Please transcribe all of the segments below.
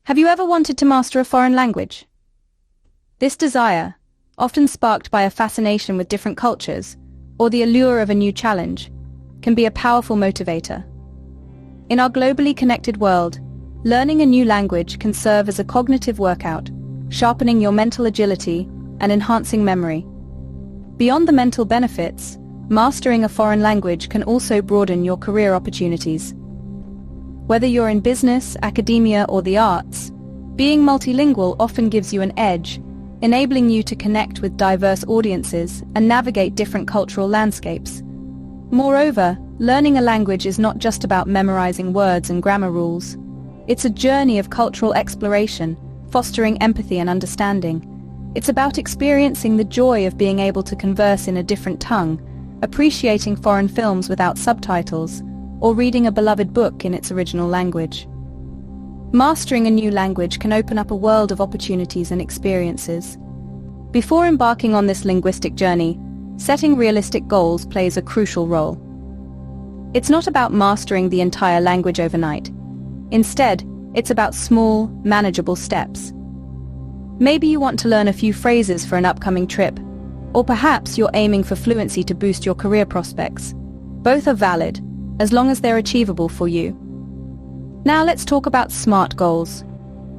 Have you ever wanted to master a foreign language? This desire, often sparked by a fascination with different cultures or the allure of a new challenge, can be a powerful motivator. In our globally connected world, learning a new language can serve as a cognitive workout, sharpening your mental agility and enhancing memory. Beyond the mental benefits, mastering a foreign language can also broaden your career opportunities. Whether you're in business, academia, or the arts, being multilingual often gives you an edge, enabling you to connect with diverse audiences and navigate different cultural landscapes. Moreover, learning a language is not just about memorizing words and grammar rules. It's a journey of cultural exploration, fostering empathy and understanding. It's about experiencing the joy of being able to converse in a different tongue, appreciating foreign films without subtitles, or reading a beloved book in its original language. Mastering a new language can open up a world of opportunities and experiences. Before embarking on this linguistic journey, setting realistic goals plays a crucial role. It's not about mastering the entire language overnight. Instead, it's about small, manageable steps. Maybe you want to learn a few phrases for an upcoming trip, or perhaps you're aiming for fluency to boost your career prospects. Both are valid, as long as they're achievable for you. Now let's talk about SMART goals.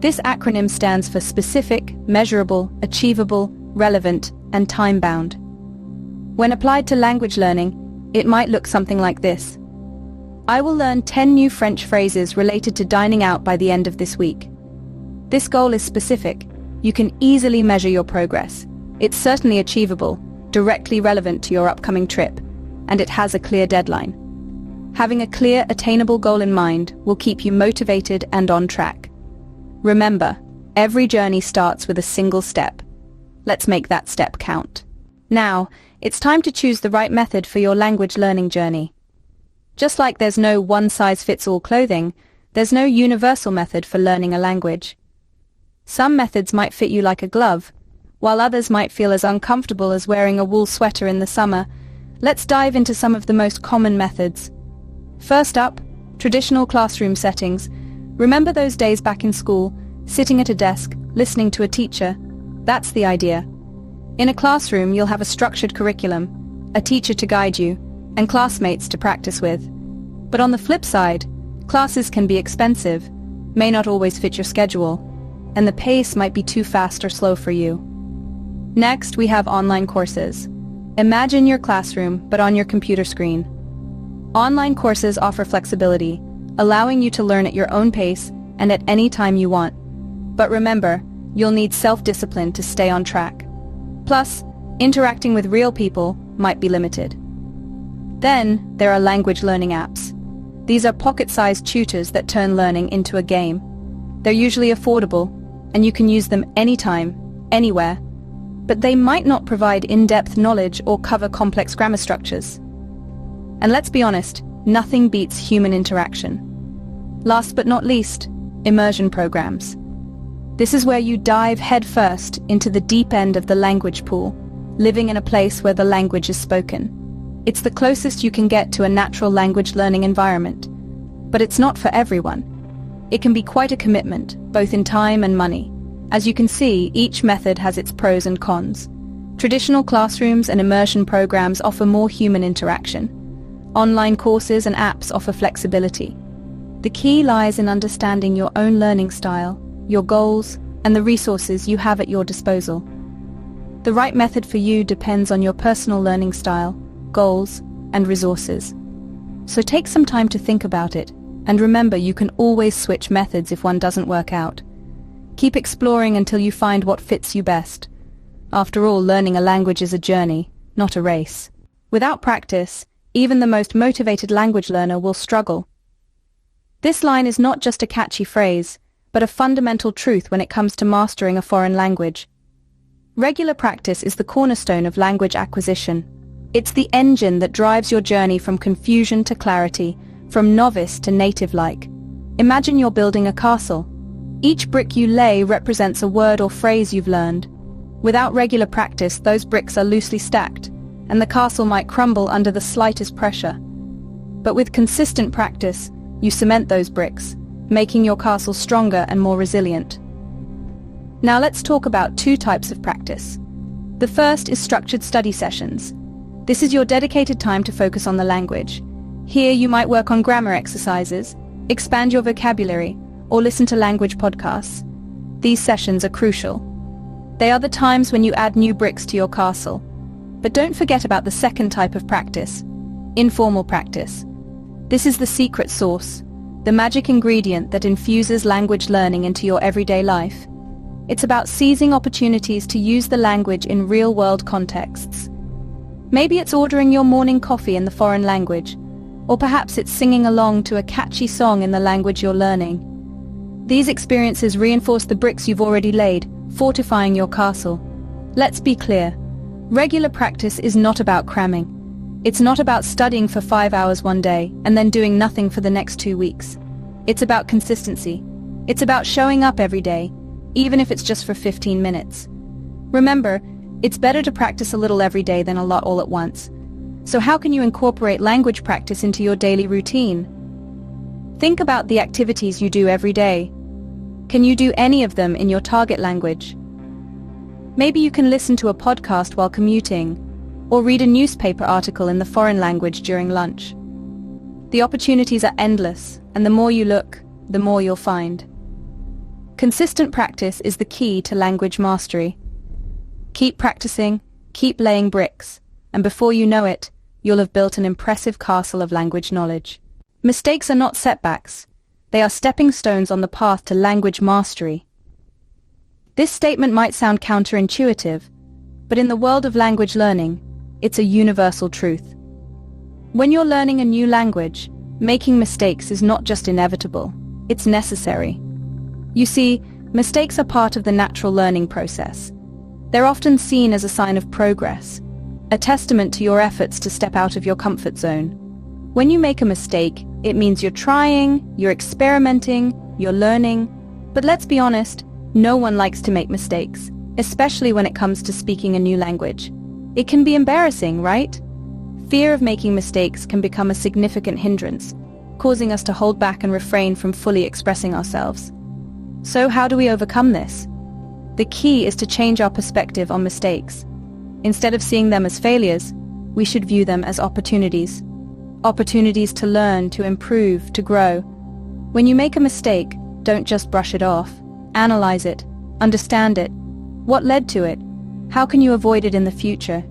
This acronym stands for specific, measurable, achievable, relevant, and time-bound. When applied to language learning, it might look something like this. I will learn 10 new French phrases related to dining out by the end of this week. This goal is specific. You can easily measure your progress. It's certainly achievable, directly relevant to your upcoming trip, and it has a clear deadline. Having a clear, attainable goal in mind will keep you motivated and on track. Remember, every journey starts with a single step. Let's make that step count. Now, it's time to choose the right method for your language learning journey. Just like there's no one-size-fits-all clothing, there's no universal method for learning a language. Some methods might fit you like a glove, while others might feel as uncomfortable as wearing a wool sweater in the summer. Let's dive into some of the most common methods. First up, traditional classroom settings. Remember those days back in school, sitting at a desk, listening to a teacher? That's the idea. In a classroom, you'll have a structured curriculum, a teacher to guide you, and classmates to practice with. But on the flip side, classes can be expensive, may not always fit your schedule, and the pace might be too fast or slow for you. Next, we have online courses. Imagine your classroom, but on your computer screen. Online courses offer flexibility, allowing you to learn at your own pace and at any time you want. But remember, you'll need self-discipline to stay on track. Plus, interacting with real people might be limited. Then, there are language learning apps. These are pocket-sized tutors that turn learning into a game. They're usually affordable, and you can use them anytime, anywhere. But they might not provide in-depth knowledge or cover complex grammar structures. And let's be honest, nothing beats human interaction. Last but not least, immersion programs. This is where you dive headfirst into the deep end of the language pool, living in a place where the language is spoken. It's the closest you can get to a natural language learning environment. But it's not for everyone. It can be quite a commitment, both in time and money. As you can see, each method has its pros and cons. Traditional classrooms and immersion programs offer more human interaction. Online courses and apps offer flexibility. The key lies in understanding your own learning style, your goals, and the resources you have at your disposal. The right method for you depends on your personal learning style, goals, and resources. So take some time to think about it, and remember you can always switch methods if one doesn't work out. Keep exploring until you find what fits you best. After all, learning a language is a journey, not a race. Without practice, even the most motivated language learner will struggle. This line is not just a catchy phrase, but a fundamental truth when it comes to mastering a foreign language. Regular practice is the cornerstone of language acquisition. It's the engine that drives your journey from confusion to clarity, from novice to native-like. Imagine you're building a castle. Each brick you lay represents a word or phrase you've learned. Without regular practice, those bricks are loosely stacked, and the castle might crumble under the slightest pressure. But with consistent practice, you cement those bricks, making your castle stronger and more resilient. Now let's talk about two types of practice. The first is structured study sessions. This is your dedicated time to focus on the language. Here you might work on grammar exercises, expand your vocabulary, or listen to language podcasts. These sessions are crucial. They are the times when you add new bricks to your castle. But don't forget about the second type of practice, informal practice. This is the secret sauce, the magic ingredient that infuses language learning into your everyday life. It's about seizing opportunities to use the language in real-world contexts. Maybe it's ordering your morning coffee in the foreign language, or perhaps it's singing along to a catchy song in the language you're learning. These experiences reinforce the bricks you've already laid, fortifying your castle. Let's be clear. Regular practice is not about cramming. It's not about studying for 5 hours one day and then doing nothing for the next 2 weeks. It's about consistency. It's about showing up every day, even if it's just for 15 minutes. Remember, it's better to practice a little every day than a lot all at once. So how can you incorporate language practice into your daily routine? Think about the activities you do every day. Can you do any of them in your target language? Maybe you can listen to a podcast while commuting, or read a newspaper article in the foreign language during lunch. The opportunities are endless, and the more you look, the more you'll find. Consistent practice is the key to language mastery. Keep practicing, keep laying bricks, and before you know it, you'll have built an impressive castle of language knowledge. Mistakes are not setbacks. They are stepping stones on the path to language mastery. This statement might sound counterintuitive, but in the world of language learning, it's a universal truth. When you're learning a new language, making mistakes is not just inevitable, it's necessary. You see, mistakes are part of the natural learning process. They're often seen as a sign of progress, a testament to your efforts to step out of your comfort zone. When you make a mistake, it means you're trying, you're experimenting, you're learning. But let's be honest, no one likes to make mistakes, especially when it comes to speaking a new language. It can be embarrassing, right? Fear of making mistakes can become a significant hindrance, causing us to hold back and refrain from fully expressing ourselves. So how do we overcome this? The key is to change our perspective on mistakes. Instead of seeing them as failures, we should view them as opportunities. Opportunities to learn, to improve, to grow. When you make a mistake, don't just brush it off. Analyze it. Understand it. What led to it? How can you avoid it in the future?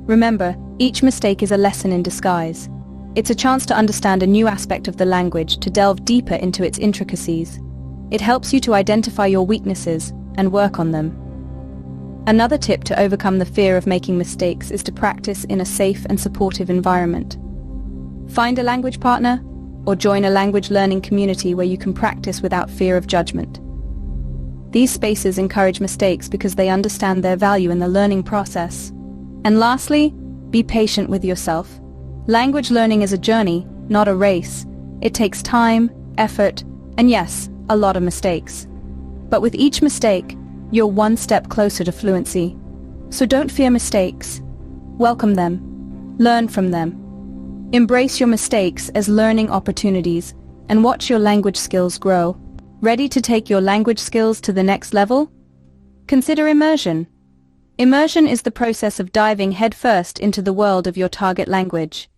Remember, each mistake is a lesson in disguise. It's a chance to understand a new aspect of the language, to delve deeper into its intricacies. It helps you to identify your weaknesses and work on them. Another tip to overcome the fear of making mistakes is to practice in a safe and supportive environment. Find a language partner, or join a language learning community where you can practice without fear of judgment. These spaces encourage mistakes because they understand their value in the learning process. And lastly, be patient with yourself. Language learning is a journey, not a race. It takes time, effort, and yes, a lot of mistakes. But with each mistake, you're one step closer to fluency. So don't fear mistakes. Welcome them. Learn from them. Embrace your mistakes as learning opportunities and watch your language skills grow. Ready to take your language skills to the next level? Consider immersion. Immersion is the process of diving headfirst into the world of your target language.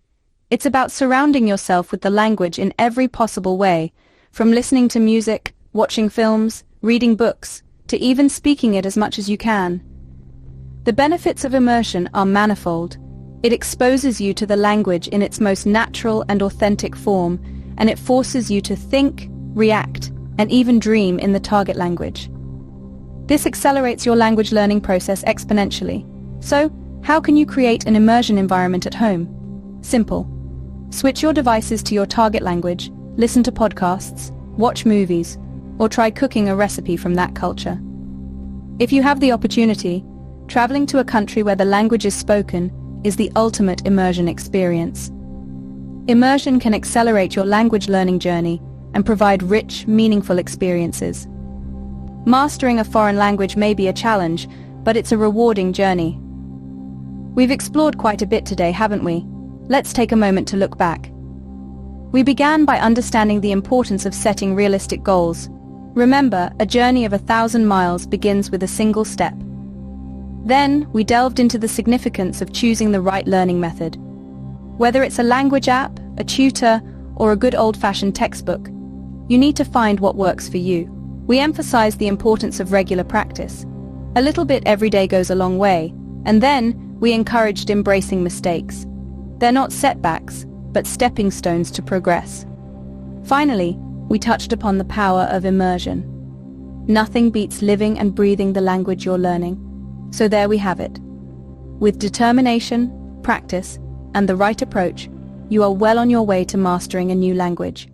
It's about surrounding yourself with the language in every possible way, from listening to music, watching films, reading books, to even speaking it as much as you can. The benefits of immersion are manifold. It exposes you to the language in its most natural and authentic form, and it forces you to think, react, and even dream in the target language. This accelerates your language learning process exponentially. So, how can you create an immersion environment at home? Simple. Switch your devices to your target language, listen to podcasts, watch movies, or try cooking a recipe from that culture. If you have the opportunity, traveling to a country where the language is spoken is the ultimate immersion experience. Immersion can accelerate your language learning journey and provide rich, meaningful experiences. Mastering a foreign language may be a challenge, but it's a rewarding journey. We've explored quite a bit today, haven't we? Let's take a moment to look back. We began by understanding the importance of setting realistic goals. Remember, a journey of 1,000 miles begins with a single step. Then, we delved into the significance of choosing the right learning method. Whether it's a language app, a tutor, or a good old-fashioned textbook, you need to find what works for you. We emphasize the importance of regular practice. A little bit every day goes a long way, and then we encouraged embracing mistakes. They're not setbacks, but stepping stones to progress. Finally, we touched upon the power of immersion. Nothing beats living and breathing the language you're learning. So there we have it. With determination, practice, and the right approach, you are well on your way to mastering a new language.